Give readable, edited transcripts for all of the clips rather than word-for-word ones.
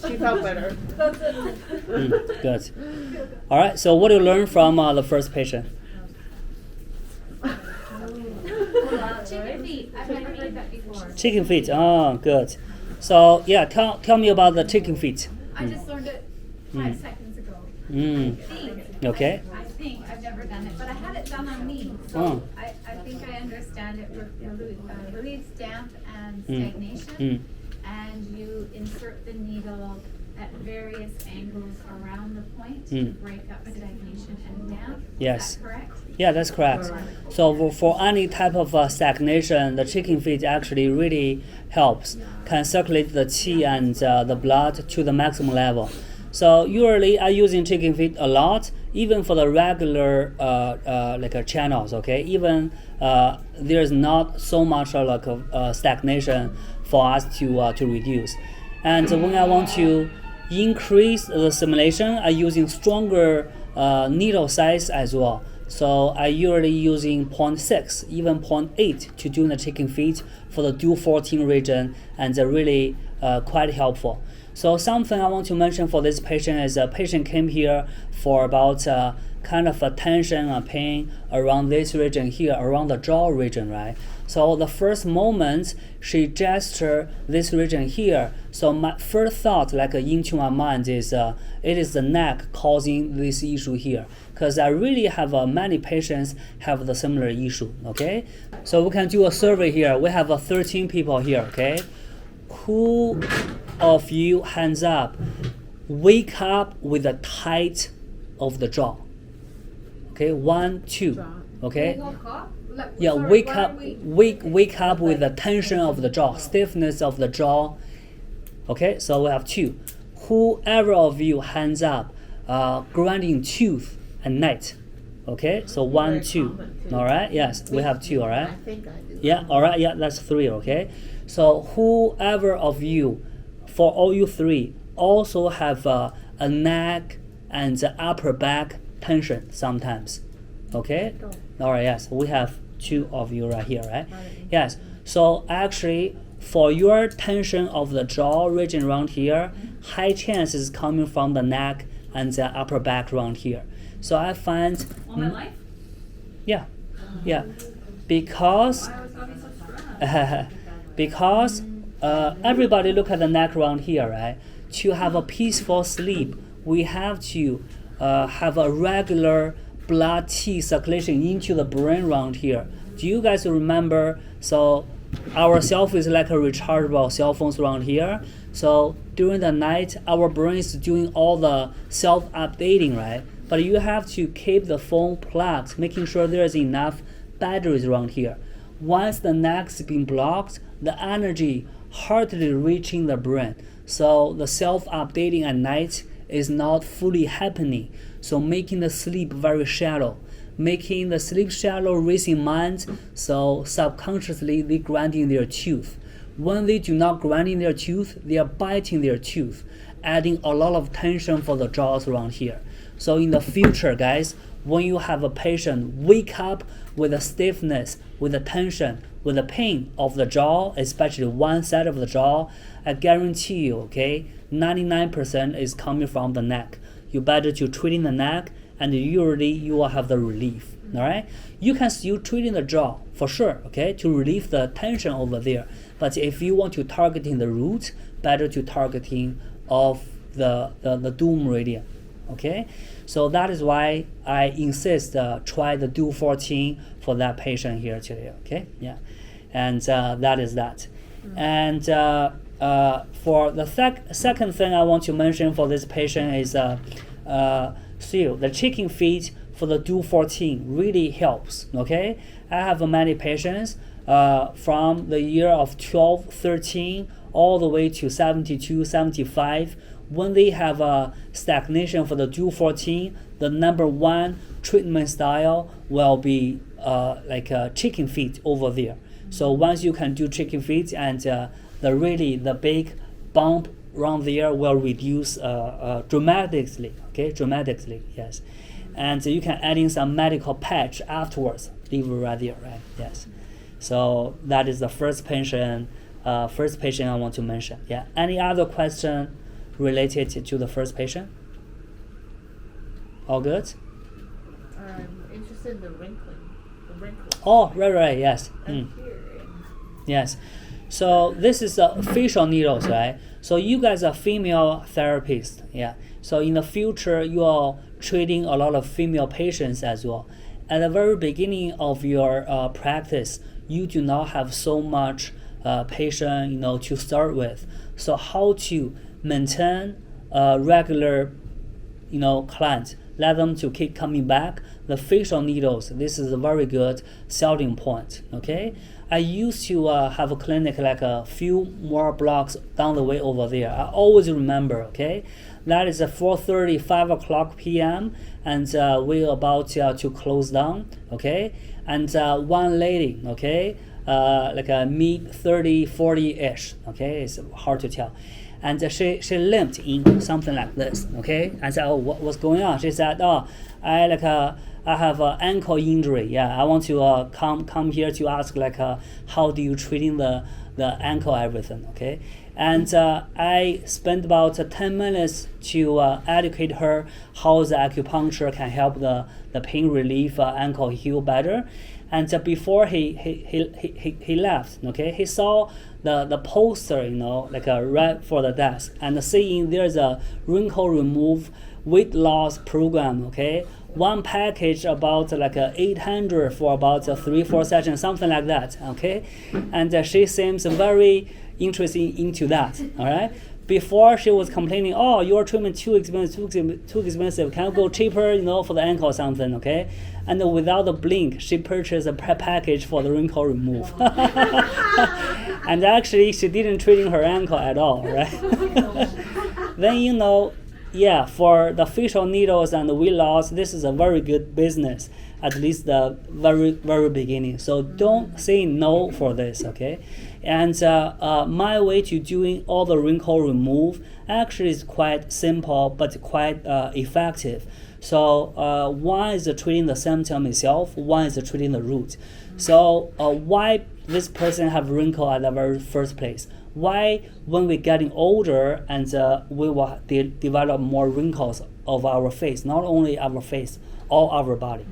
She felt better. Good. All right. So what do you learn from the first patient? Chicken feet. I've never heard that before. Chicken feet. Oh, good. So yeah, tell me about the chicken feet. I just learned it 5 seconds ago. Okay. I think I've never done it, but I had it done on me. So Oh. I think I understand it relieves damp and stagnation. And you insert the needle at various angles around the point to break up stagnation and damp. Yes. Is that correct? Yeah, that's correct. So for any type of stagnation, the chicken feet actually really helps, can circulate the qi and the blood to the maximum level. So usually I using chicken feet a lot, even for the regular channels. Okay, even there's not so much stagnation for us to reduce. And when I want to increase the stimulation, I'm using stronger needle size as well. So I usually using 0.6, even 0.8 to do the chicken feet for the DO14 region, and they're really quite helpful. So something I want to mention for this patient is a patient came here for about kind of a tension and pain around this region here, around the jaw region, right? So the first moment she gestured this region here. So my first thought, into my mind, is it is the neck causing this issue here. Because I really have many patients have the similar issue. Okay, so we can do a survey here. We have 13 people here. Okay, who of you, hands up, wake up with the tight of the jaw? Okay, 1, 2. Okay. Yeah, wake up with the tension of the jaw, stiffness of the jaw. Okay, so we have 2. Whoever of you, hands up, grinding tooth at night. Okay, so 1, 2. All right, yes, we have 2. All right. I think I do. Yeah, all right, yeah, that's 3. Okay, so whoever of you, for all you 3, also have a neck and the upper back tension sometimes. Okay, all right, yes, we have 2 of you right here, right? Yes, so actually for your tension of the jaw region around here, high chance is coming from the neck and the upper back around here. So I find All my life? yeah, because because everybody look at the neck around here, right? To have a peaceful sleep, we have to have a regular blood qi circulation into the brain around here. Do you guys remember? So our cell phone is like a rechargeable cell phones around here. So during the night, our brain is doing all the self-updating, right? But you have to keep the phone plugged, making sure there is enough batteries around here. Once the neck's been blocked, the energy hardly reaching the brain. So the self-updating at night is not fully happening. So making the sleep very shallow. Making the sleep shallow, racing minds, so subconsciously they grinding their tooth. When they do not grinding their tooth, they are biting their tooth, adding a lot of tension for the jaws around here. So in the future, guys, when you have a patient wake up with a stiffness, with a tension, with a pain of the jaw, especially one side of the jaw, I guarantee you, okay, 99% is coming from the neck. You better to treating the neck, and usually you will have the relief. All right, you can still treating the jaw for sure, okay, to relieve the tension over there. But if you want to targeting the root, better to targeting of the dual meridian. Okay, so that is why I insist try the DO14 for that patient here today. Okay, yeah, and that is that. And for the second thing I want to mention for this patient is still the chicken feet for the DO14 really helps. Okay, I have many patients from the year of 12, 13 all the way to 72, 75. When they have a stagnation for the DO14, the number 1 treatment style will be chicken feet over there. So once you can do chicken feet, and the big bump around there will reduce dramatically. Okay, dramatically, yes. And you can add in some medical patch afterwards. Leave it right there, right? Yes. So that is the first patient I want to mention. Yeah. Any other question related to the first patient? All good? I'm interested in the wrinkling. The wrinkles. Oh, right, yes. Up here. Yes. So this is facial needles, right? So you guys are female therapists, yeah. So in the future, you are treating a lot of female patients as well. At the very beginning of your practice, you do not have so much patient, to start with. So how to maintain regular, clients, let them to keep coming back. The facial needles, this is a very good selling point, okay? I used to have a clinic like a few more blocks down the way over there. I always remember, okay? That is 4:30, 5 o'clock p.m. and we're about to close down, okay? And one lady, okay, like a mid 30, 40-ish, okay? It's hard to tell. And she limped in something like this, okay? I said, oh, what's going on? She said, oh, I have an ankle injury. Yeah, I want to come here to ask how do you treating the ankle, everything, okay? And I spent about 10 minutes to educate her how the acupuncture can help the pain relief ankle heal better. And before he left, okay, he saw the poster, right for the desk, and seeing there's a wrinkle remove weight loss program, okay, one package about 800 for about 3-4 sessions, something like that, okay, and she seems very interested into that, all right. Before she was complaining, oh, your treatment too expensive, can I go cheaper, for the ankle or something, okay? And without a blink, she purchased a package for the wrinkle remove. And actually, she didn't treating her ankle at all, right? Then, for the facial needles and the weight loss, this is a very good business, at least the very, very beginning. So don't say no for this, okay? And my way to doing all the wrinkle remove actually is quite simple but quite effective. So one is treating the symptom itself, one is treating the root. So why this person have wrinkle at the very first place? Why when we're getting older and we will develop more wrinkles of our face, not only our face, all our body?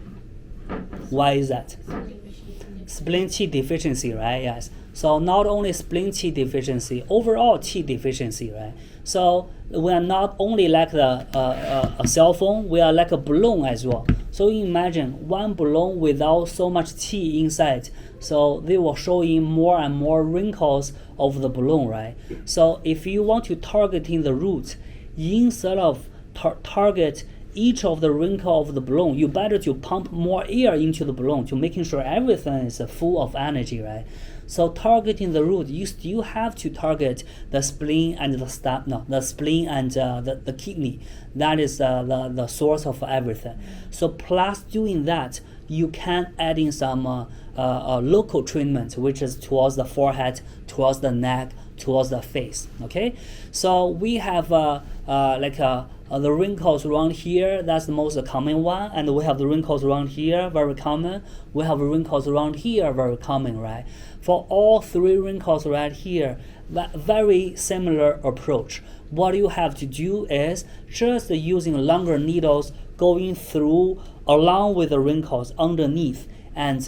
Why is that? Spleen qi deficiency, right? Yes. So not only spleen qi deficiency, overall qi deficiency, right? So we are not only like a cell phone, we are like a balloon as well. So imagine one balloon without so much qi inside. So they will show in more and more wrinkles of the balloon, right? So if you want to targeting the root, instead of target each of the wrinkle of the balloon, you better to pump more air into the balloon to making sure everything is full of energy, right? So targeting the root, you still have to target the spleen and the spleen and the kidney. That is the source of everything. So plus doing that, you can add in some local treatment, which is towards the forehead, towards the neck, towards the face. Okay, so we have the wrinkles around here. That's the most common one, and we have the wrinkles around here, very common. We have wrinkles around here, very common, right? For all three wrinkles right here, very similar approach. What you have to do is just using longer needles going through along with the wrinkles underneath, and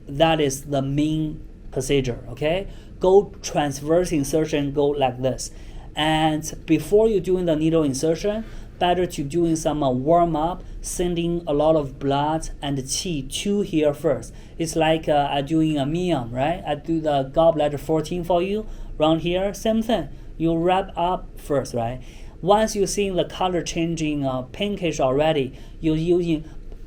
that is the main procedure. Okay, go transverse insertion, go like this. And before you doing the needle insertion, better to doing some warm up, sending a lot of blood and qi to here first. It's like I doing a miyam, right? I do the gallbladder 14 for you. Around here, same thing. You wrap up first, right? Once you see the color changing pinkish already, you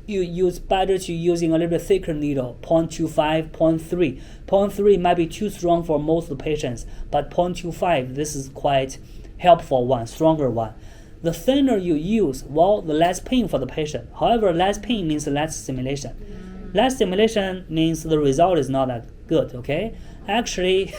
use better to using a little bit thicker needle, 0.25, 0.3. 0.3 might be too strong for most of the patients, but 0.25, this is quite helpful one, stronger one. The thinner you use, well, the less pain for the patient. However, less pain means less stimulation. Less stimulation means the result is not that good, okay? Actually,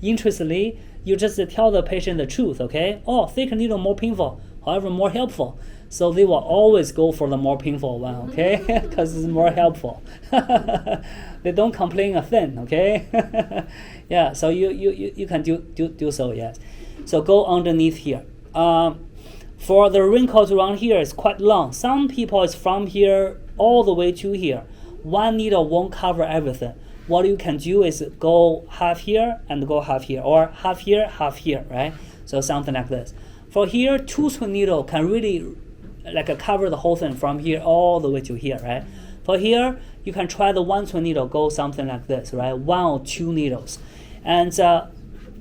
interestingly, you just tell the patient the truth, okay? Oh, thicker needle more painful, however, more helpful. So they will always go for the more painful one, okay? Because it's more helpful. They don't complain a thing, okay? Yeah, so you can do so, yes. So go underneath here. for the wrinkles around here, it's quite long. Some people it's from here all the way to here. One needle won't cover everything. What you can do is go half here and go half here, or half here, right? So something like this. For here, 2-swing needle can really like cover the whole thing from here all the way to here, right? For here, you can try the 1-swing needle, go something like this, right? 1 or 2 needles. And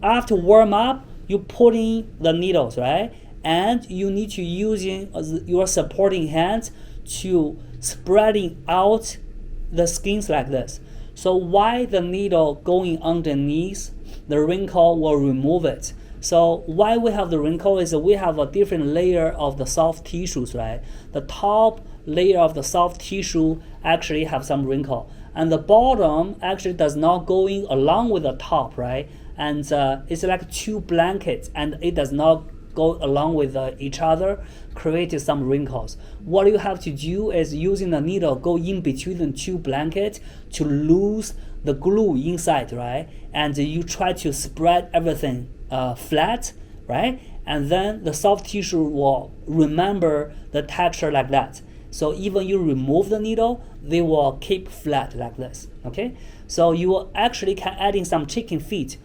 after warm up, you put in the needles, right? And you need to using your supporting hands to spreading out the skins like this. So while the needle going underneath, the wrinkle will remove it. So why we have the wrinkle is we have a different layer of the soft tissues, right? The top layer of the soft tissue actually have some wrinkle, and the bottom actually does not go in along with the top, right? And it's like 2 blankets, and it does not go along with each other, created some wrinkles. What you have to do is using the needle go in between the 2 blankets to lose the glue inside, right? And you try to spread everything flat, right? And then the soft tissue will remember the texture like that. So even you remove the needle, they will keep flat like this, okay? So you will actually can add in some chicken feet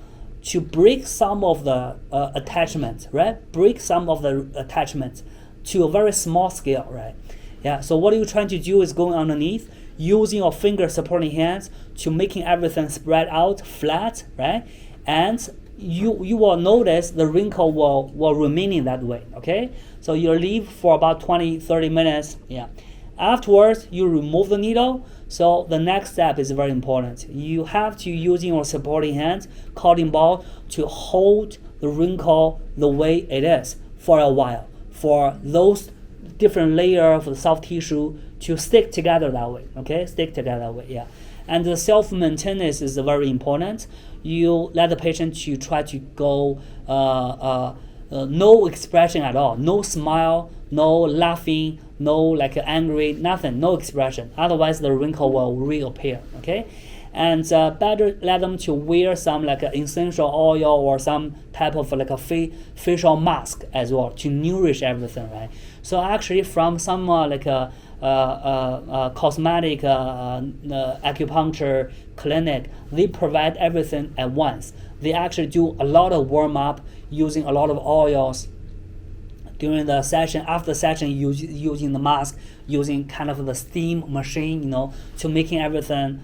to break some of the attachment, right? Break some of the attachment to a very small scale, right? Yeah, so what you're trying to do is going underneath, using your finger supporting hands to making everything spread out flat, right? And you will notice the wrinkle will remain in that way, okay? So you leave for about 20-30 minutes, yeah. Afterwards, you remove the needle. So the next step is very important. You have to using your supporting hands, cotton ball, to hold the wrinkle the way it is for a while, for those different layers of the soft tissue to stick together that way, okay? Stick together that way, yeah. And the self-maintenance is very important. You let the patient to try to go no expression at all, no smile, no laughing, no like angry, nothing, no expression. Otherwise, the wrinkle will reappear, okay? And better let them to wear some like essential oil or some type of like a facial mask as well to nourish everything, right? So actually from some like a cosmetic acupuncture clinic, they provide everything at once. They actually do a lot of warm up using a lot of oils during the session. After the session, using the mask, using kind of the steam machine, you know, to making everything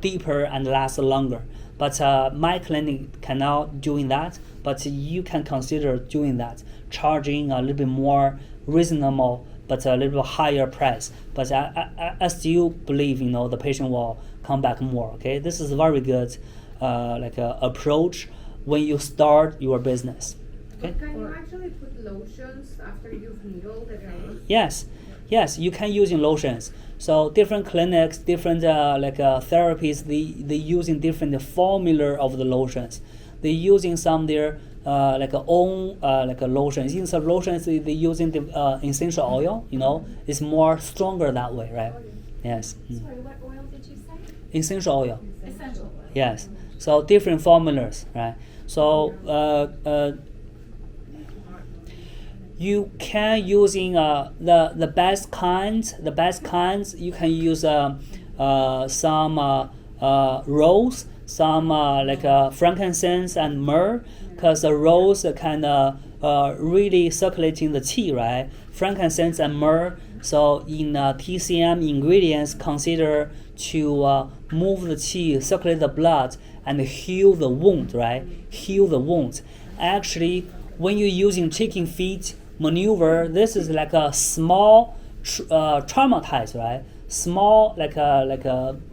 deeper and last longer. But my clinic cannot doing that, but you can consider doing that, charging a little bit more reasonable, but a little bit higher price. But I still believe, you know, the patient will come back more. Okay, this is a very good approach when you start your business. Okay. Can you actually put lotions after you've needled the hair? Yes, you can use in lotions. So different clinics, different therapies, they using different formula of the lotions. They using some their own lotions. In some lotions they using the essential oil. You know, it's more stronger that way, right? Yes. Sorry, what oil did you say? Essential oil. Essential oil. Yes. So different formulas, right? So you can using the best kinds. The best kinds you can use some rose, some frankincense and myrrh, because the rose kind of really circulating the qi, right? Frankincense and myrrh. So in TCM ingredients, consider to move the qi, circulate the blood, and heal the wound, right? Heal the wound. Actually, when you're using chicken feet maneuver, this is like a small traumatized, right? Small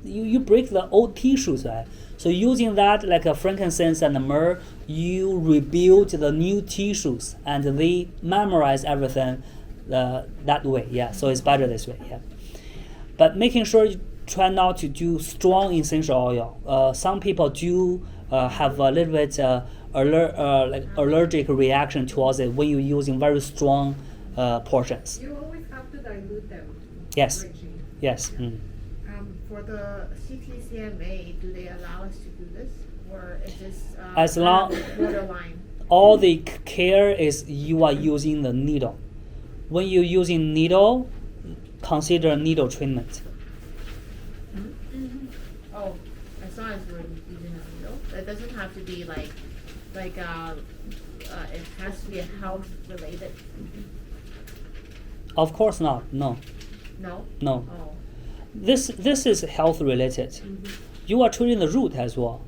you break the old tissues, right? So using that like a frankincense and myrrh, you rebuild the new tissues and they memorize everything that way. Yeah, so it's better this way. Yeah, but making sure you try not to do strong essential oil. Some people do have a little bit allergic reaction towards it when you're using very strong portions. You always have to dilute them. Yes. Regine. Yes. For the CTCMA, do they allow us to do this, or is this As long- borderline? all the care is you are using the needle. When you're using needle, consider needle treatment. Oh, as long as we're using a needle, it doesn't have to be like it has to be a health related. Of course not. No. No. No. Oh. This is health related. You are treating the root as well,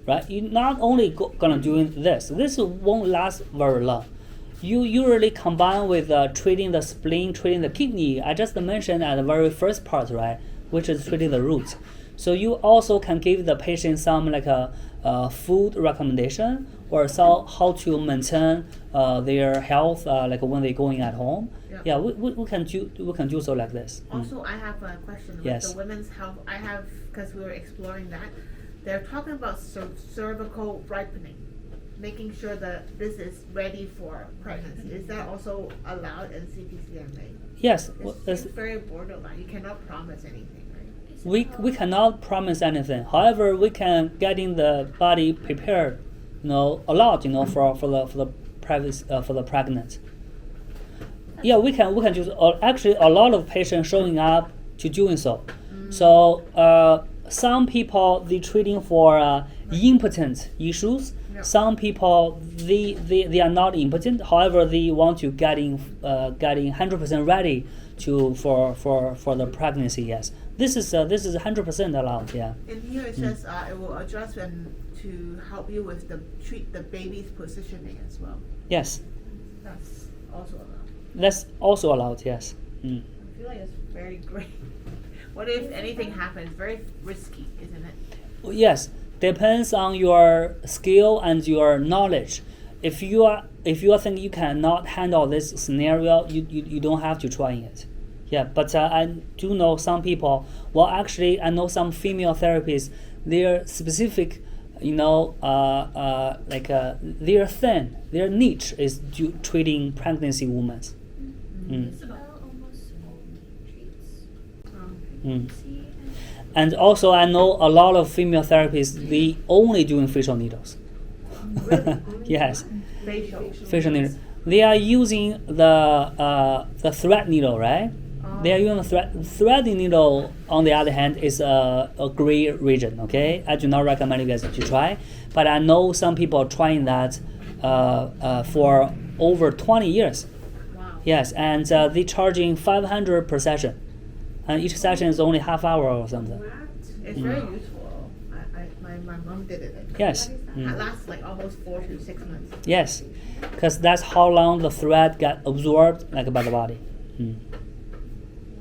right? You're not only gonna doing this. This won't last very long. You usually combine with treating the spleen, treating the kidney. I just mentioned at the very first part, right, which is treating the root. So you also can give the patient some like a food recommendation or how to maintain their health, like when they're going at home. Yeah. We can do so like this. Also, I have a question with Yes. the women's health. I have, because we were exploring that. They're talking about cervical ripening, making sure that this is ready for pregnancy. Is that also allowed in CPCMA? Yes, It's very borderline. You cannot promise anything, right? we cannot promise anything. However, we can getting the body prepared, a lot, for the pregnant. Yeah, we can use actually a lot of patients showing up to doing so. So some people they treating for impotent issues. Yeah. Some people they are not impotent. However, they want to getting 100% ready for the pregnancy. Yes, this is 100% allowed. Yeah. In here it says it will adjust and to help you with treat the baby's positioning as well. Yes, That's also allowed. that's also allowed. Yes. I feel like it's very great. What if anything happens? Very risky, isn't it? Yes, depends on your skill and your knowledge. If you think you cannot handle this scenario, you don't have to try it. Yeah, but I do know some people. Well, actually, I know some female therapists. Their specific, their thing, their niche is treating pregnancy women. Isabel almost only treats C And also, I know a lot of female therapists. They only doing facial needles. Yes, facial needles. They are using the thread needle, right? They are using the threading needle. On the other hand, is a gray region. Okay, I do not recommend you guys to try, but I know some people trying that for over 20 years. Wow. Yes, and they charging 500 per session, and each session is only half hour or something. It's very useful. My mom did it. Yes. It lasts like almost 4 to 6 months. Yes, because that's how long the thread got absorbed by the body.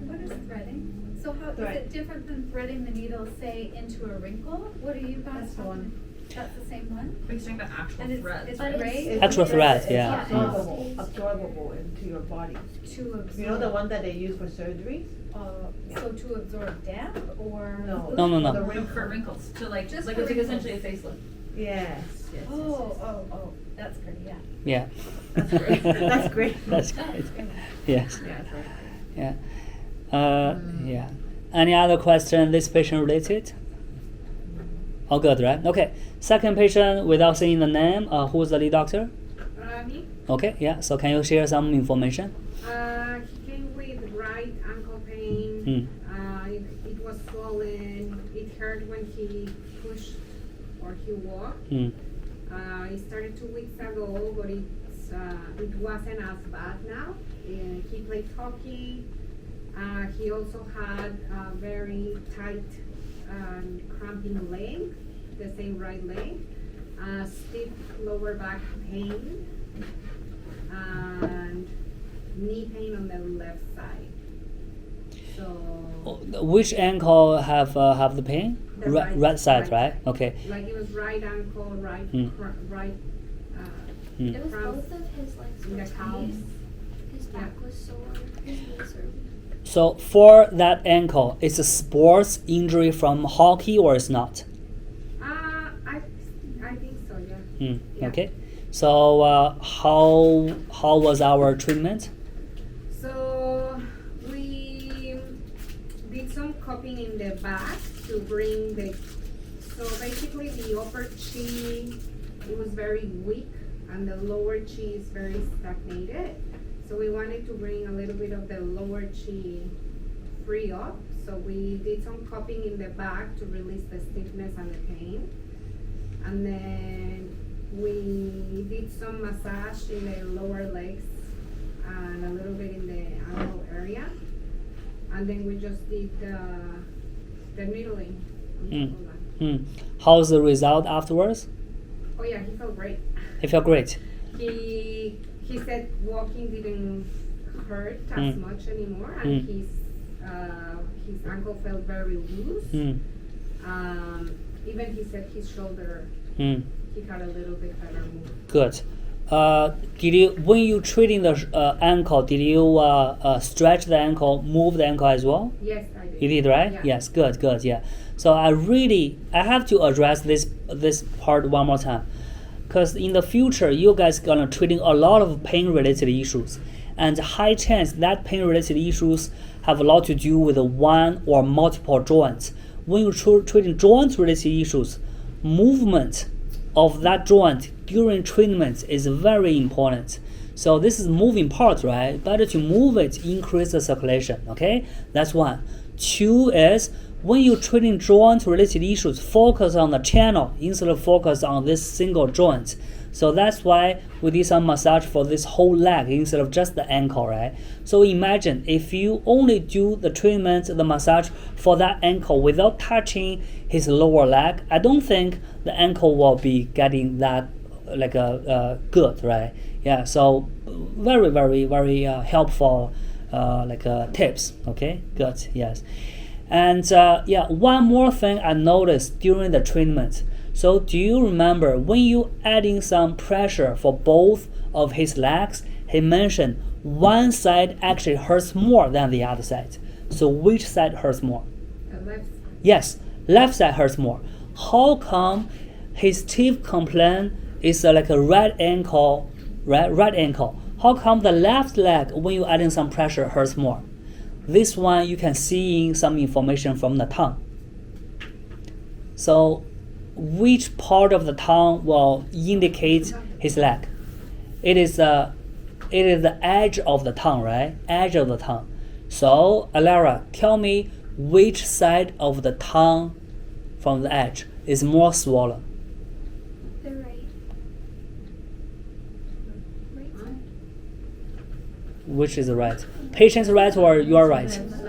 What is threading? So how is it different than threading the needle, say, into a wrinkle? What are you guys That's the talking? one. That's the same one? Are you saying the actual And thread? it's But gray? it's- Actual thread, It's yeah. absorbable into your body. To absorb. You know the one that they use for surgeries? So to absorb damp or? No. No. The For wrinkle. wrinkles, to like, Just like for it's like wrinkles. essentially a facelift. Yes. Yes. Oh, that's pretty, yeah. Yeah. That's great. That's great. That's great. Yes. Yeah, it's very great. Yeah. Yeah. Any other question? This patient related? All good, right? Okay. Second patient, without saying the name, who's the lead doctor? Me? Okay. Yeah. So can you share some information? He came with right ankle pain. It was swollen. It hurt when he pushed or he walked. It started 2 weeks ago, but it wasn't as bad now. He played hockey. He also had a very tight cramping leg, the same right leg, stiff lower back pain, and knee pain on the left side. So Which ankle have the pain? The Right side, right right? side. Okay. like it was right ankle, right, right. It was From- both of his legs in were the tight. calves. His back was sore. His knees were. So for that ankle, it's a sports injury from hockey or it's not? I think so, yeah. Yeah. Okay. So how was our treatment? So we did some cupping in the back to bring the. So basically, the upper chin, it was very weak. and the lower chi is very stagnated. So we wanted to bring a little bit of the lower chi free up. So we did some cupping in the back to release the stiffness and the pain. And then we did some massage in the lower legs and a little bit in the ankle area. And then we just did the needling on top of that. How's the result afterwards? Oh yeah, he felt great. He felt great. He said walking didn't hurt as much anymore, and his ankle felt very loose. Even he said his shoulder, he had a little bit better move. Good. Did you, when you treating the ankle, did you stretch the ankle, move the ankle as well? Yes, I did. You did, right? Yeah. Yes, good, yeah. So I have to address this part one more time, because in the future you guys gonna treating a lot of pain related issues, and high chance that pain related issues have a lot to do with one or multiple joints. When you treating joint related issues, movement of that joint during treatment is very important. So this is moving part, right? Better to move it, increase the circulation. Okay, that's one. Two is when you're treating joint related issues, focus on the channel instead of focus on this single joint. So that's why we did some massage for this whole leg instead of just the ankle, right? So imagine if you only do the treatment, the massage for that ankle without touching his lower leg, I don't think the ankle will be getting that good, right? Yeah, so very, very, very helpful tips, okay? Good, yes. And one more thing I noticed during the treatment. So do you remember when you adding some pressure for both of his legs, he mentioned one side actually hurts more than the other side. So which side hurts more? The left side. Yes, left side hurts more. How come his chief complaint is like a right ankle? How come the left leg, when you adding some pressure, hurts more? This one you can see some information from the tongue. So which part of the tongue will indicate his leg? It is the edge of the tongue, right? Edge of the tongue. So Alara, tell me which side of the tongue from the edge is more swollen? The right. Right side. Which is the right? Patient's right or your right? Patient's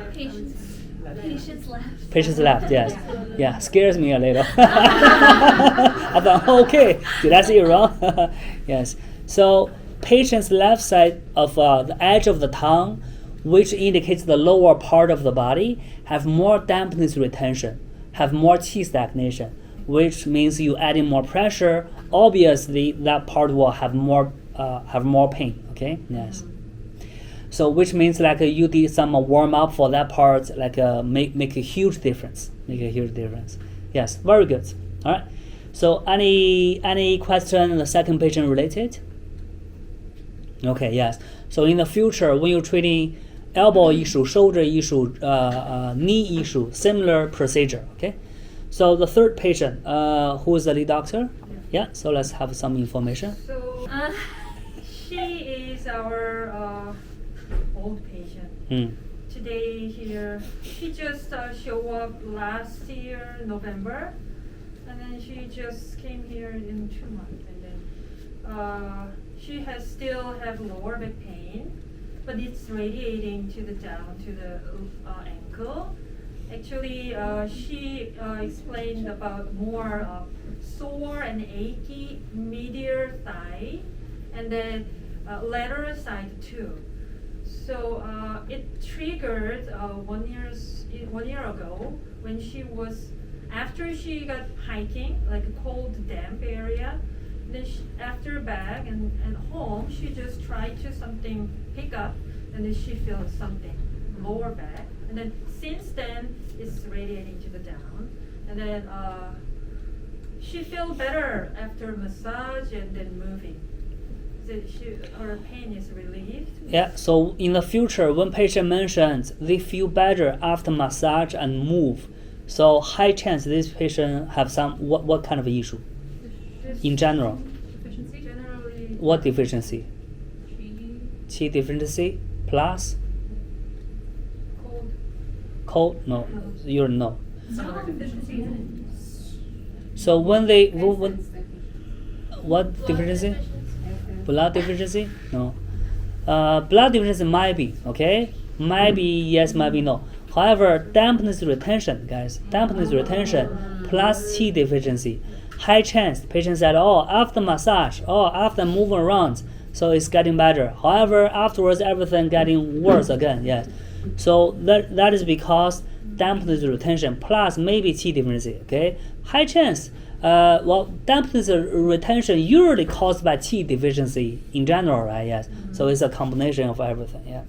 left. Patient's left, yes. Yeah, scares me a little. I thought, okay, did I say it wrong? Yes. So patient's left side of the edge of the tongue, which indicates the lower part of the body, have more dampness retention, have more qi stagnation, which means you adding more pressure. Obviously, that part will have more pain. Okay. Yes. So which means you did some warm up for that part, make a huge difference. Yes, very good. All right. So any question the second patient related? Okay. Yes. So in the future, when you're treating elbow issue, shoulder issue, knee issue, similar procedure. Okay. So the third patient, who is the lead doctor? Yeah. So let's have some information. So she is our old patient. Today here, she just showed up last year November, and then she just came here in 2 months, and then she still have lower back pain, but it's radiating to the down to the ankle. Actually, she explained about more sore and achy medial thigh, and then lateral side too. So it triggered 1 year ago when after she got hiking, like a cold, damp area. Then after back and home, she just tried to something pick up, and then she feels something lower back. And then since then, it's radiating to the down. And then she feels better after massage and then moving. Her pain is relieved. Yeah, so in the future, when patient mentions they feel better after massage and move, so high chance this patient have some what kind of issue in general? Generally What deficiency? Qi deficiency plus Cold. cold? No, urine no. Summer deficiency. So when what deficiency? Blood deficiency? No. Blood deficiency might be, okay? Might be yes, might be no. However, dampness retention, guys, dampness retention plus Qi deficiency, high chance patient said, oh, after massage, oh, after moving around, so it's getting better. However, afterwards everything getting worse again, yes. So that is because dampness retention plus maybe Qi deficiency, okay? High chance. Dampness retention usually caused by Qi deficiency in general, right? Yes. So it's a combination of everything. Yeah.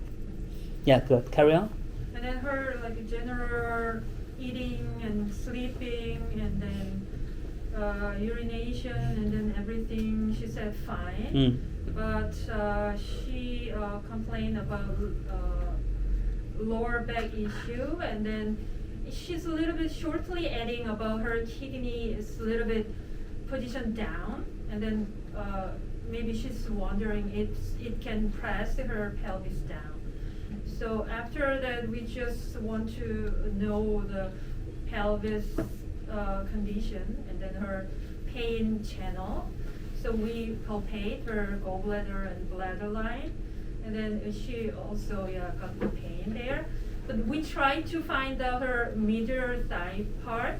Yeah. Good. Carry on. And then her like general eating and sleeping and then urination and then everything, she said fine. But she complained about lower back issue, and then she's a little bit shortly adding about her kidney is a little bit positioned down, and then maybe she's wondering it can press her pelvis down. So after that, we just want to know the pelvis condition and then her pain channel. So we palpate her gallbladder and bladder line, and then she also got the pain there. But we try to find out her middle thigh part,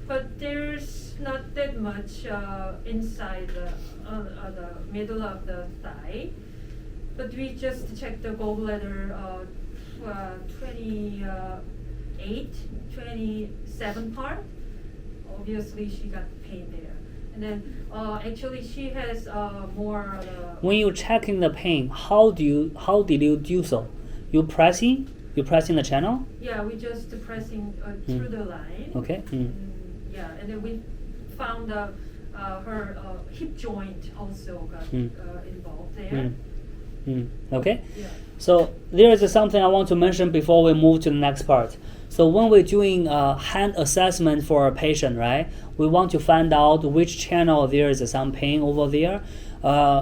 but there's not that much inside the middle of the thigh. But we just checked the gallbladder 27 part. Obviously, she got pain there. And then actually she has more. When you're checking the pain, how did you do so? You pressing the channel? Yeah, we just pressing through the line. Okay. Yeah, and then we found her hip joint also got involved there. Okay. Yeah. So there is something I want to mention before we move to the next part. So when we're doing hand assessment for a patient, right, we want to find out which channel there is some pain over there.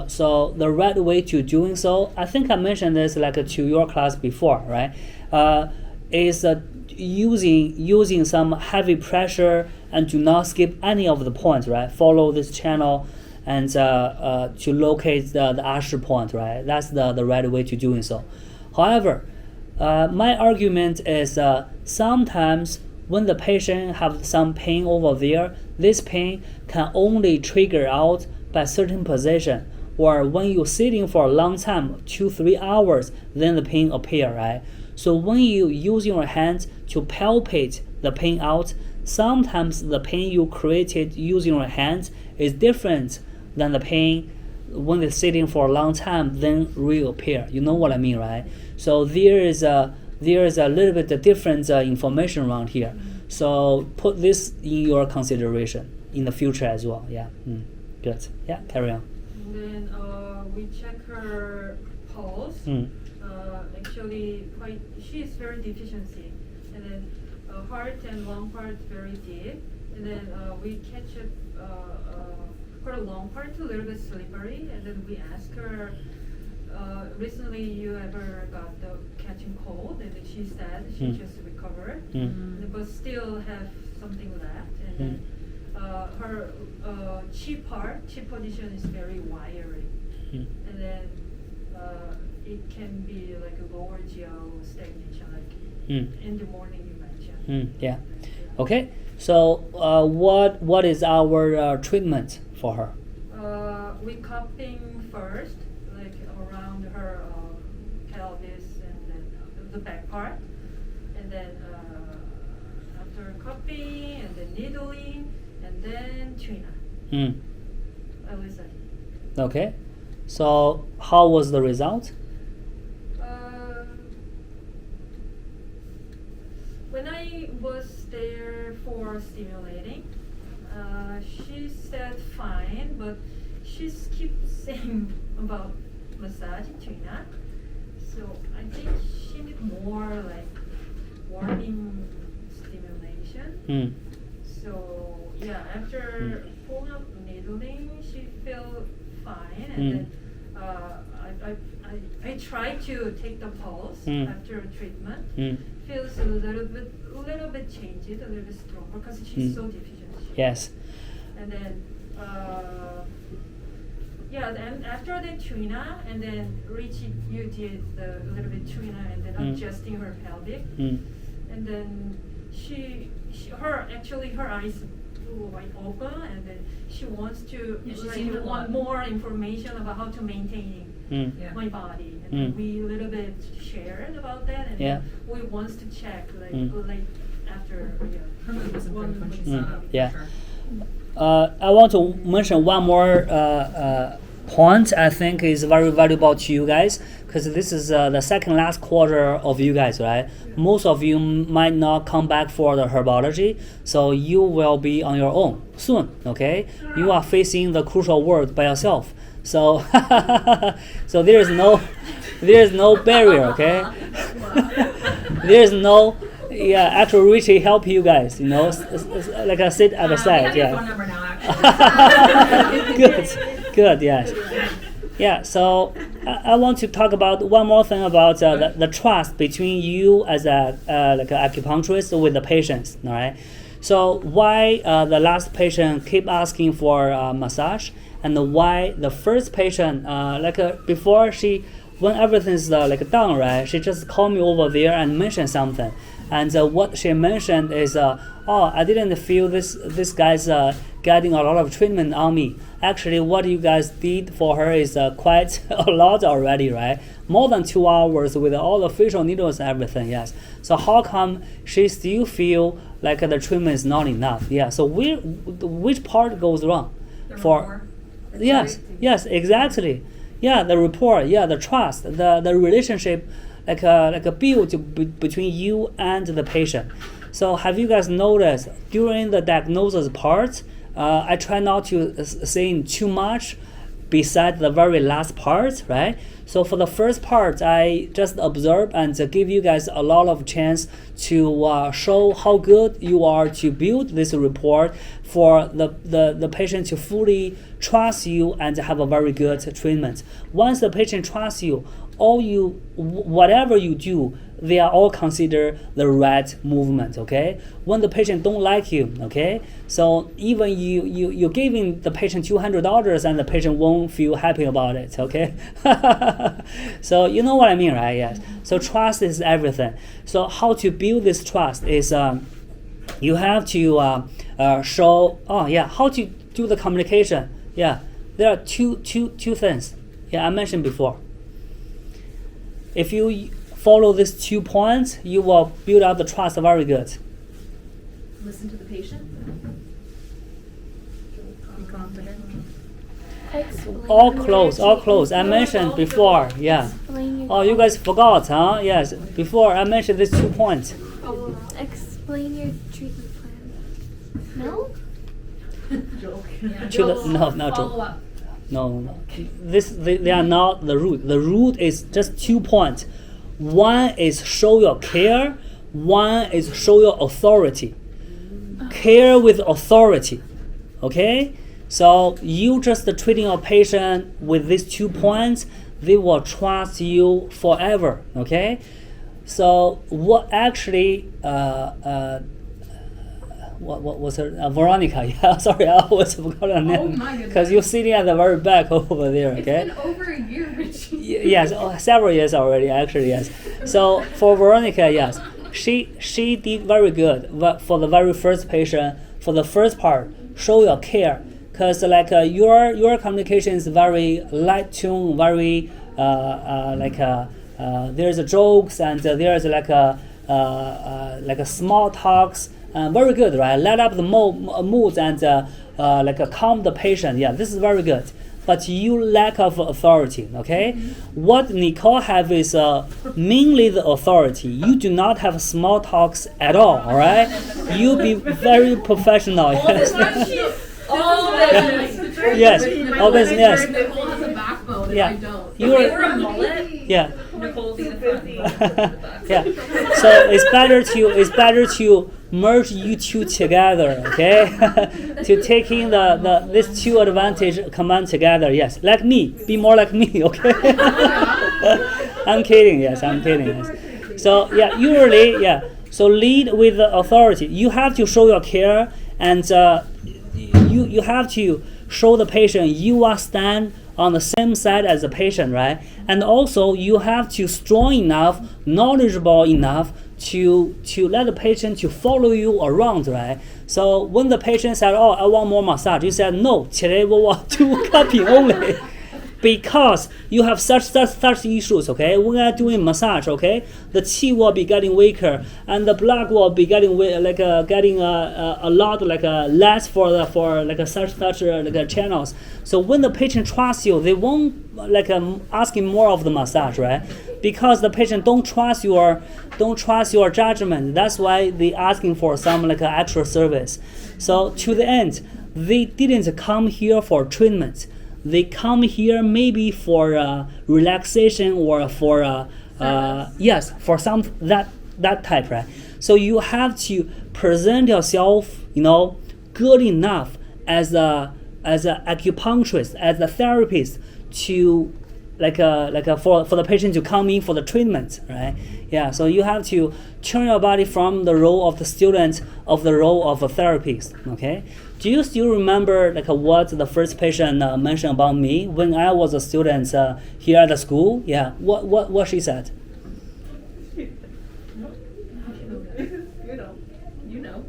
So the right way to doing so, I think I mentioned this like to your class before, right? Is using some heavy pressure and do not skip any of the points, right? Follow this channel and to locate the usher point, right? That's the right way to doing so. However, my argument is sometimes when the patient have some pain over there, this pain can only trigger out by certain position, or when you're sitting for a long time, 2-3 hours, then the pain appear, right? So when you use your hands to palpate the pain out, sometimes the pain you created using your hands is different than the pain when it's sitting for a long time then reappear. You know what I mean, right? So there is a little bit of different information around here. So put this in your consideration in the future as well. Yeah. Good. Yeah. Carry on. And then we check her pulse. Actually, she is very deficiency, and then heart and lung part very deep, and then we catch it. Her lung part a little bit slippery, and then we ask her, recently you ever got the catching cold? And then she said she just recovered, but still have something left. And then her chi position is very wiry, and then it can be like a lower GL stagnation, like in the morning you mentioned. Yeah. Okay. So what is our treatment for her? We cupping first, like around her pelvis and then the back part, and then after cupping and then needling and then Trina. Elisa. Okay. So how was the result? When I was there for stimulating, she said fine, but she keeps saying about massage Trina. So I think she need more like warming stimulation. So yeah, after pulling up needling, she felt fine, and then to take the pulse Mm. after treatment. Mm. Feels a little bit changed, a little bit stronger because she's Mm. so deficient. Yes. And then, then after the Trina, and then Richie, you did the little bit Trina, and then Mm. adjusting her pelvic, Mm. and then her eyes were wide open, and then she wants to Yeah, she seemed a lot. want more information about how to maintain Mm. Yeah. my body, and Mm. then we a little bit shared about that, and Yeah. then we wants to check like Mm. like after Her mood was improved when she week. saw that. Yeah. For sure. I want to mention one more point I think is very valuable to you guys because this is the second last quarter of you guys, right? Most of you might not come back for the herbology, so you will be on your own soon, okay? You are facing the crucial world by yourself. So, so there is no barrier, okay? There is no, actually Richie help you guys, like I said at the We side, have your phone number now, actually. Good, yes. Yeah, so I want to talk about one more thing about the trust between you as a like an acupuncturist with the patients, all right? So why the last patient keep asking for massage, and why the first patient before when everything's done, right? She just called me over there and mentioned something, and what she mentioned is, I didn't feel this guy's getting a lot of treatment on me. Actually, what you guys did for her is quite a lot already, right? More than 2 hours with all the facial needles and everything, yes. So how come she still feel like the treatment is not enough? Yeah, so which part goes wrong? The rapport. Yes, exactly. Yeah, the rapport, the trust, the relationship, like a build between you and the patient. So have you guys noticed during the diagnosis part, I try not to say too much beside the very last part, right? So for the first part, I just observe and give you guys a lot of chance to show how good you are to build this rapport for the patient to fully trust you and have a very good treatment. Once the patient trusts you, whatever you do, they are all considered the right movement, okay? When the patient don't like you, okay? So even you're giving the patient $200 and the patient won't feel happy about it, okay? So you know what I mean, right? Yes. So trust is everything. So how to build this trust is you have to show, how to do the communication. Yeah, there are two things. Yeah, I mentioned before. If you follow these 2 points, you will build up the trust very good. Listen to the patient. Be confident. Explain All your close. I mentioned before, yeah. Explain your Oh, you guys forgot, huh? Yes, before I mentioned these 2 points. Explain your treatment plan. No? Joke. Yeah, To the- Joe, no, not follow Joe. up. No. They are not the root. The root is just 2 points. One is show your care. One is show your authority. Care with authority. Okay? So you just treating a patient with these 2 points, they will trust you forever. Okay? So what actually what was her? Veronica. Yeah, sorry, I always forgot her name. my goodness. Because you're sitting at the very back over there. Okay. It's been over a year, Richie. Yes, several years already. Actually, yes. So for Veronica, yes, she did very good. But for the very first patient, for the first part, show your care. Cause your communication is very light tone, very there's a jokes and there's like a small talks. Very good, right? Let up the mood and calm the patient. Yeah, this is very good. But you lack of authority, okay? What Nicole have is mainly the authority. You do not have small talks at all right? You be very professional. Yes. Yes, all business, yes. Nicole has a backbone and Yeah. I don't. You If are- they were a mullet, Yeah. Nicole would be the front. Yeah. So it's better to merge you two together, okay? To taking these two advantage combined together. Yes, like me. Be more like me, okay? I'm kidding. Yes, I'm kidding. Yes. So yeah, usually yeah. So lead with the authority. You have to show your care, and you have to show the patient you are stand on the same side as the patient, right? And also you have to strong enough, knowledgeable enough to let the patient to follow you around, right? So when the patient said, "Oh, I want more massage," you said, "No, today we want 2 cupping only." Because you have such issues, okay? When I'm doing massage, okay, the qi will be getting weaker, and the blood will be getting getting a lot less for such channels. So when the patient trusts you, they won't asking more of the massage, right? Because the patient don't trust your judgment. That's why they asking for some extra service. So to the end, they didn't come here for treatment. They come here maybe for relaxation or for yes, for some that type, right? So you have to present yourself, good enough as a acupuncturist, as a therapist to for the patient to come in for the treatment, right? Yeah. So you have to turn your body from the role of the student of the role of a therapist. Okay. Do you still remember what the first patient mentioned about me when I was a student here at the school? Yeah. What she said? You know.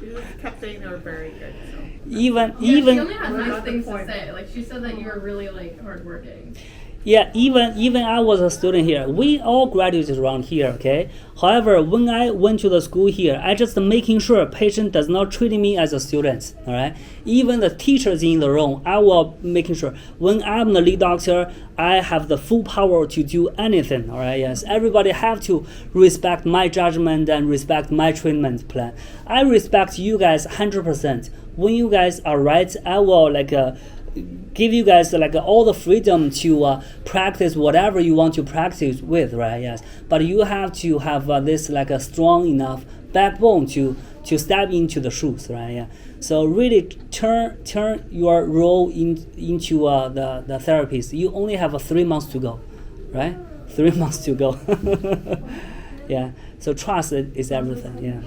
You just kept saying they were very good. So. Even She only had nice things to say. Like she said that you were really hardworking. Yeah, even I was a student here. We all graduated around here, okay? However, when I went to the school here, I just making sure patient does not treat me as a student, all right? Even the teachers in the room, I will making sure. When I'm the lead doctor, I have the full power to do anything, all right? Yes, everybody have to respect my judgment and respect my treatment plan. I respect you guys 100%. When you guys are right, I will give you guys all the freedom to practice whatever you want to practice with, right? Yes, but you have to have this a strong enough backbone to step into the shoes, right? Yeah. So really turn your role into the therapist. You only have 3 months to go, right? 3 months to go. Yeah. So trust is everything. Yeah.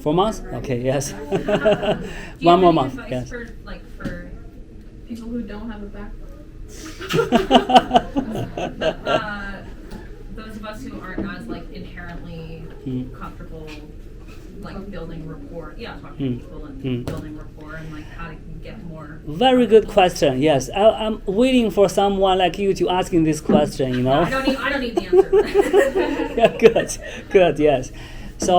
4 months? Okay, yes. Do you 1 more have any month, advice yes. for people who don't have a backbone? Those of us who aren't as inherently comfortable building rapport. Yeah, talking to people and building rapport and how to get more. Very good question. Yes, I'm waiting for someone like you to asking this question. I don't need the answer. Yeah, good. Yes. So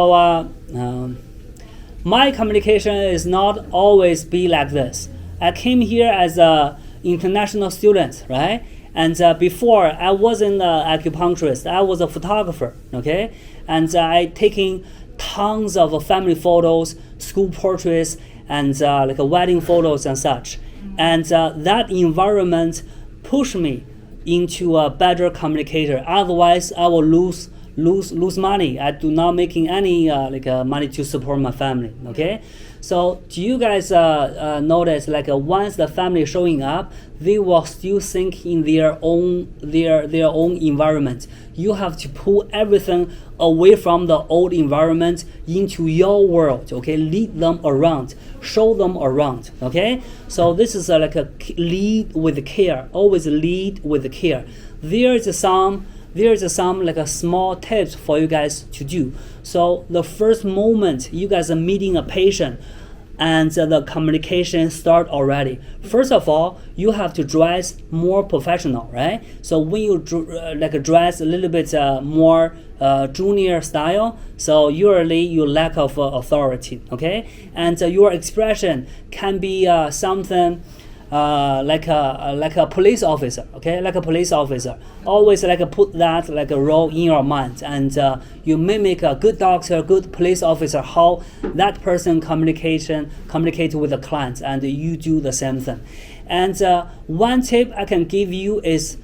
my communication is not always be like this. I came here as a international student, right? And before I wasn't an acupuncturist, I was a photographer, okay? And I taking tons of family photos, school portraits, and wedding photos and such. And that environment pushed me into a better communicator. Otherwise, I will lose money. I do not making any money to support my family. Okay, so do you guys notice once the family showing up, they will still think in their own environment. You have to pull everything away from the old environment into your world. Okay, lead them around, show them around. Okay, so this is a lead with care. Always lead with care. There is some small tips for you guys to do. So the first moment you guys are meeting a patient and the communication start already. First of all, you have to dress more professional, right? So when you dress a little bit more junior style, so usually you lack of authority, okay? And your expression can be something like a police officer, okay? Like a police officer. Always put that a role in your mind, and you mimic a good doctor, good police officer, how that person communicate with the clients, and you do the same thing. And one tip I can give you is,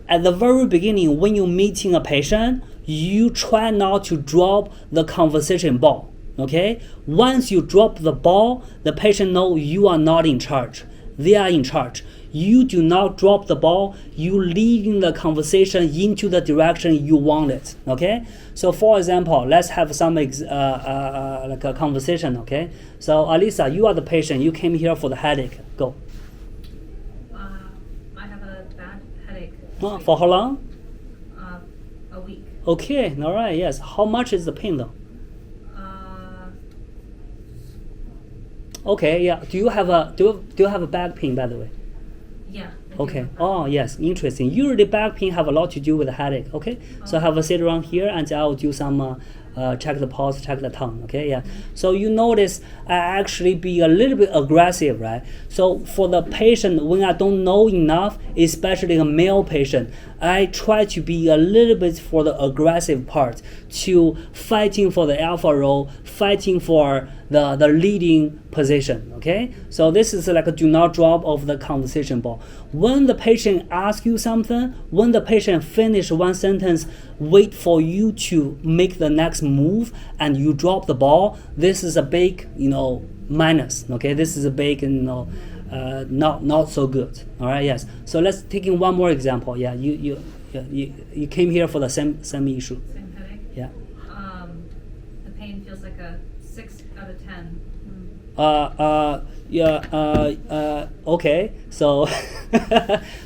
at the very beginning, when you're meeting a patient, you try not to drop the conversation ball. Okay, once you drop the ball, the patient know you are not in charge, They are in charge. You do not drop the ball. You leading the conversation into the direction you want it. Okay. So for example, let's have some like a conversation. Okay. So Alisa, you are the patient. You came here for the headache. Go. I have a bad headache. For how long? A week. Okay. All right. Yes. How much is the pain though? Okay. Yeah. Do you have a back pain, by the way? Yeah. I do Okay. have that. Oh, yes. Interesting. Usually back pain have a lot to do with the headache. Okay. So have a sit around here, and I'll do some check the pulse, check the tongue. Okay. Yeah. So you notice I actually be a little bit aggressive, right? So for the patient, when I don't know enough, especially a male patient, I try to be a little bit for the aggressive part, to fighting for the alpha role, fighting for the leading position. Okay, so this is like a do not drop of the conversation ball. When the patient asks you something, when the patient finish one sentence, wait for you to make the next move and you drop the ball. This is a big, minus. Okay, this is a big, not so good. All right, yes. So let's take in one more example. Yeah, you came here for the same issue. Same headache. Yeah. The pain feels like a 6 out of 10. Okay. So,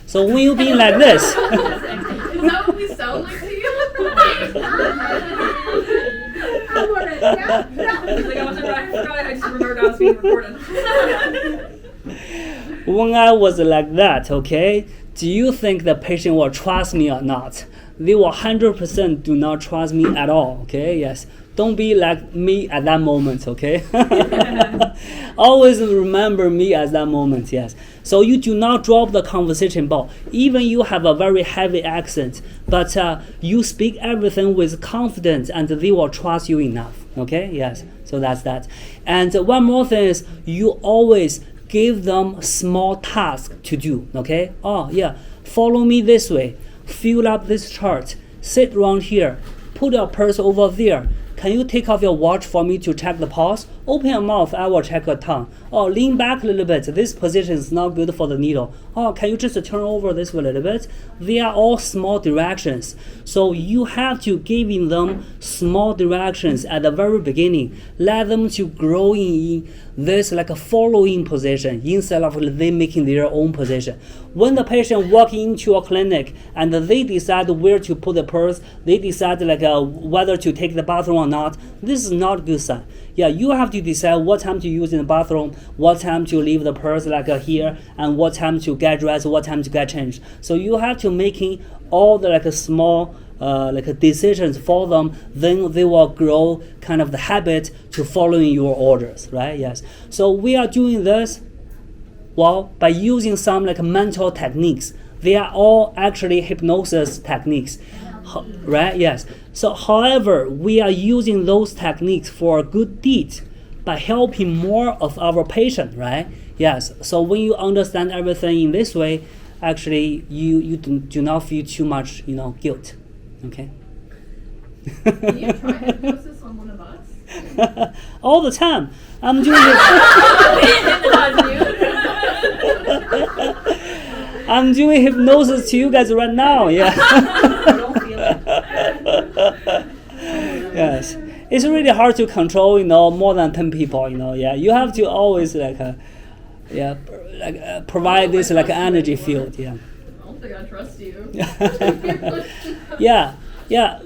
so when you being like this, Is that what we sound like to you? Like I wasn't right. I just remembered I was being recorded. when I was like that, okay, do you think the patient will trust me or not? They will 100% do not trust me at all. Okay, yes. Don't be like me at that moment, okay? Always remember me at that moment, yes. So you do not drop the conversation ball. Even you have a very heavy accent, but you speak everything with confidence and they will trust you enough, okay? Yes, so that's that. And one more thing is you always give them small tasks to do, okay? Oh, yeah, follow me this way. Fill up this chart. Sit around here. Put your purse over there. Can you take off your watch for me to check the pulse? Open your mouth, I will check your tongue. Oh, lean back a little bit. This position is not good for the needle. Oh, can you just turn over this way a little bit? They are all small directions. So you have to giving them small directions at the very beginning. Let them to grow in this like a following position instead of they making their own position. When the patient walk into a clinic and they decide where to put the purse, they decide whether to take the bathroom or not, this is not a good sign. Yeah, you have to decide what time to use in the bathroom, what time to leave the purse here, and what time to get dressed, what time to get changed. So you have to making all the small decisions for them. Then they will grow kind of the habit to following your orders, right? Yes. So we are doing this, well, by using some mental techniques. They are all actually hypnosis techniques. Right? Yes. So, however, we are using those techniques for a good deed by helping more of our patient, right? Yes. So when you understand everything in this way, actually, you do not feel too much, guilt. Okay. Can you try hypnosis on one of us? All the time. I'm doing it. I'm doing hypnosis to you guys right now. Yeah. Don't feel it. Yes, it's really hard to control, more than 10 people, Yeah, you have to always provide this energy field. Yeah. I don't think I trust you. Yeah.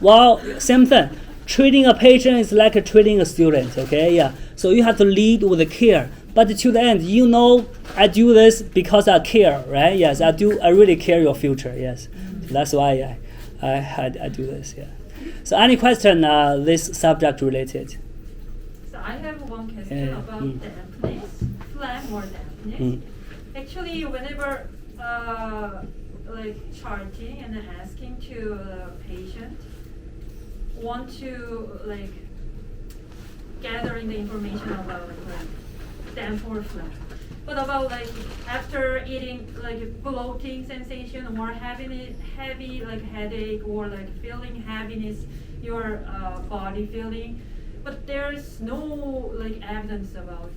Well, same thing. Treating a patient is like treating a student. Okay. Yeah. So you have to lead with care. But to the end, I do this because I care, right? Yes, I do. I really care your future. Yes, so that's why I do this. Yeah. So any question this subject related? So I have one question about dampness, phlegm or dampness. Actually, whenever charting and asking to the patient want to gathering the information about damp or phlegm. What about after eating bloating sensation or having heavy headache or feeling heaviness, your body feeling, but there's no evidence about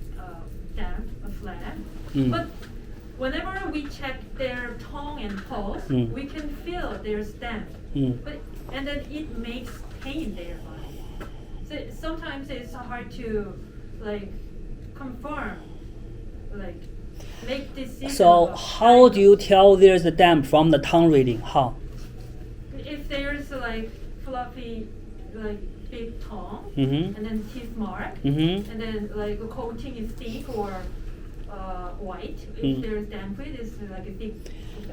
damp or phlegm. But whenever we check their tongue and pulse, we can feel there's damp. But and then it makes pain there. So sometimes it's hard to like confirm, like make decision. So about how do you tell there's a damp from the tongue reading? How? if there's like fluffy, like big tongue, Mm-hmm. and then teeth mark, Mm-hmm. and then like a coating is thick or white. Mm. If there's damp, it's like a thick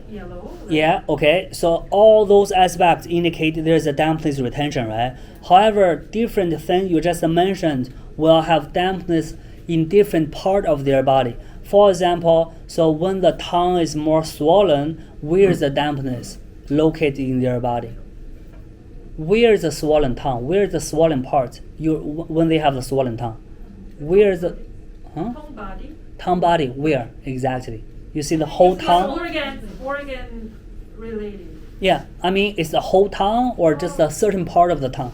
yellow. like- Yeah, okay. So all those aspects indicate there's a dampness retention, right? However, different thing you just mentioned will have dampness in different part of their body. For example, so when the tongue is more swollen, where is the dampness located in their body? Where is the swollen tongue? Where is the swollen part? When they have the swollen tongue, where is the Tongue body. tongue body? Where exactly? You see the whole It's tongue? organ related. Yeah, I mean, it's the whole tongue or just a certain part of the tongue?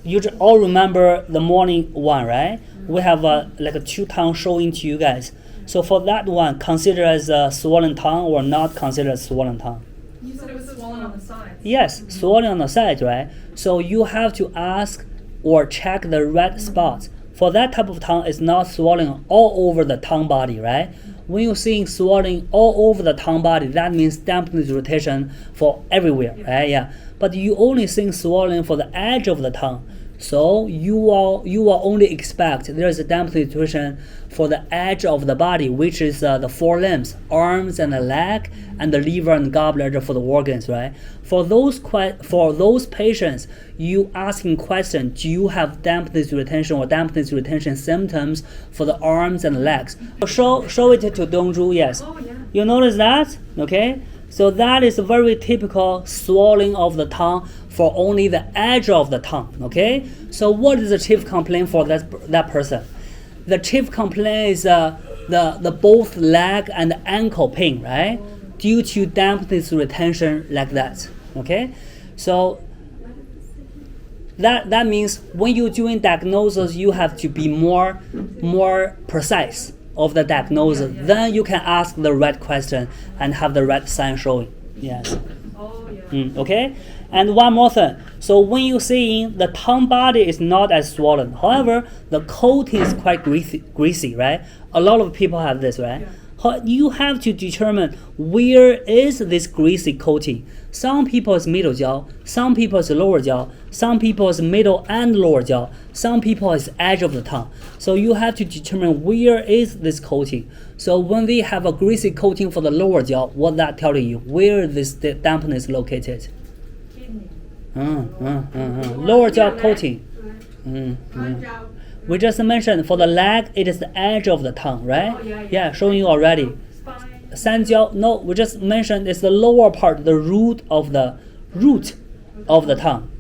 You all remember the morning one, right? We have like a two tongue showing to you guys. So for that one, consider as a swollen tongue or not consider as swollen tongue? You said it was swollen on the sides. Yes, swollen on the side, right? So you have to ask or check the red spots. For that type of tongue, it's not swelling all over the tongue body, right? When you're seeing swelling all over the tongue body, that means dampness rotation for everywhere, right? Yeah. But you only seeing swelling for the edge of the tongue. So you will only expect there's a dampness rotation for the edge of the body, which is the four limbs, arms and the leg, and the liver and gallbladder for the organs, right? For those patients, you asking question, do you have dampness retention or dampness retention symptoms for the arms and legs? Show it to Dongzhu, yes. Oh yeah. You notice that? Okay? So that is a very typical swelling of the tongue for only the edge of the tongue. Okay? So what is the chief complaint for that person? The chief complaint is the both leg and ankle pain, right? Due to dampness retention like that. Okay? So that means when you're doing diagnosis, you have to be more precise of the diagnosis. Then you can ask the right question and have the right sign showing. Yes. Oh yeah. Okay. And one more thing. So when you seeing the tongue body is not as swollen. However, the coating is quite greasy, right? A lot of people have this, right? You have to determine where is this greasy coating. Some people is middle jaw, some people is lower jaw, some people is middle and lower jaw, some people is edge of the tongue. So you have to determine where is this coating. So when they have a greasy coating for the lower jaw, what that telling you? Where this dampness located? Kidney. Lower jaw coating. We just mentioned for the leg, it is the edge of the tongue, right? Oh, yeah. Showing you already. Spine. Sanjiao, no, we just mentioned it's the lower part, the root of the tongue.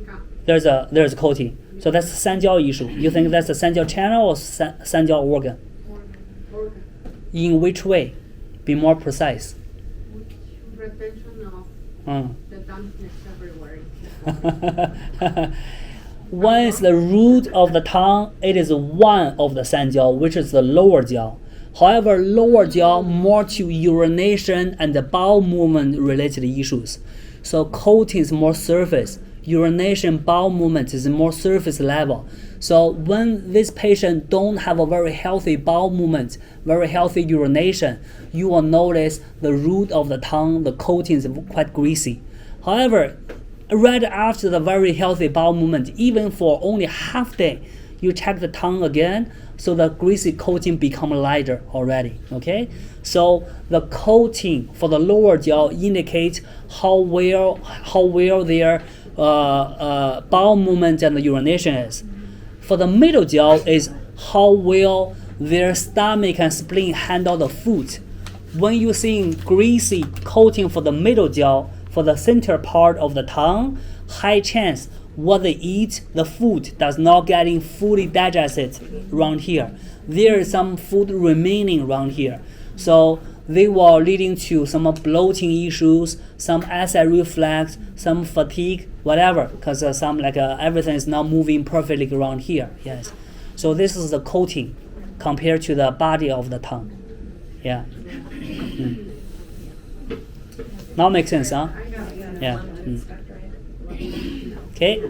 There's a coating. So that's the Sanjiao issue. You think that's the Sanjiao channel or Sanjiao organ? In which way? Be more precise. Retention of the dampness everywhere. One is the root of the tongue. It is one of the Sanjiao, which is the lower jaw. However, lower jaw more to urination and the bowel movement related issues. So coating is more surface. Urination, bowel movement is more surface level. So when this patient don't have a very healthy bowel movement, very healthy urination, you will notice the root of the tongue, the coating is quite greasy. However, right after the very healthy bowel movement, even for only half day, you check the tongue again, so the greasy coating become lighter already. Okay, so the coating for the lower jaw indicates how well their bowel movement and the urination is. For the middle jaw is how well their stomach and spleen handle the food. When you see greasy coating for the middle jaw, for the center part of the tongue, high chance what they eat, the food does not getting fully digested around here. There is some food remaining around here. So they will leading to some bloating issues, some acid reflux, some fatigue, whatever, because some everything is not moving perfectly around here. Yes. So this is the coating compared to the body of the tongue. Yeah. Now makes sense, huh? I got, Yeah. Lemon Mm. expectorant. Okay.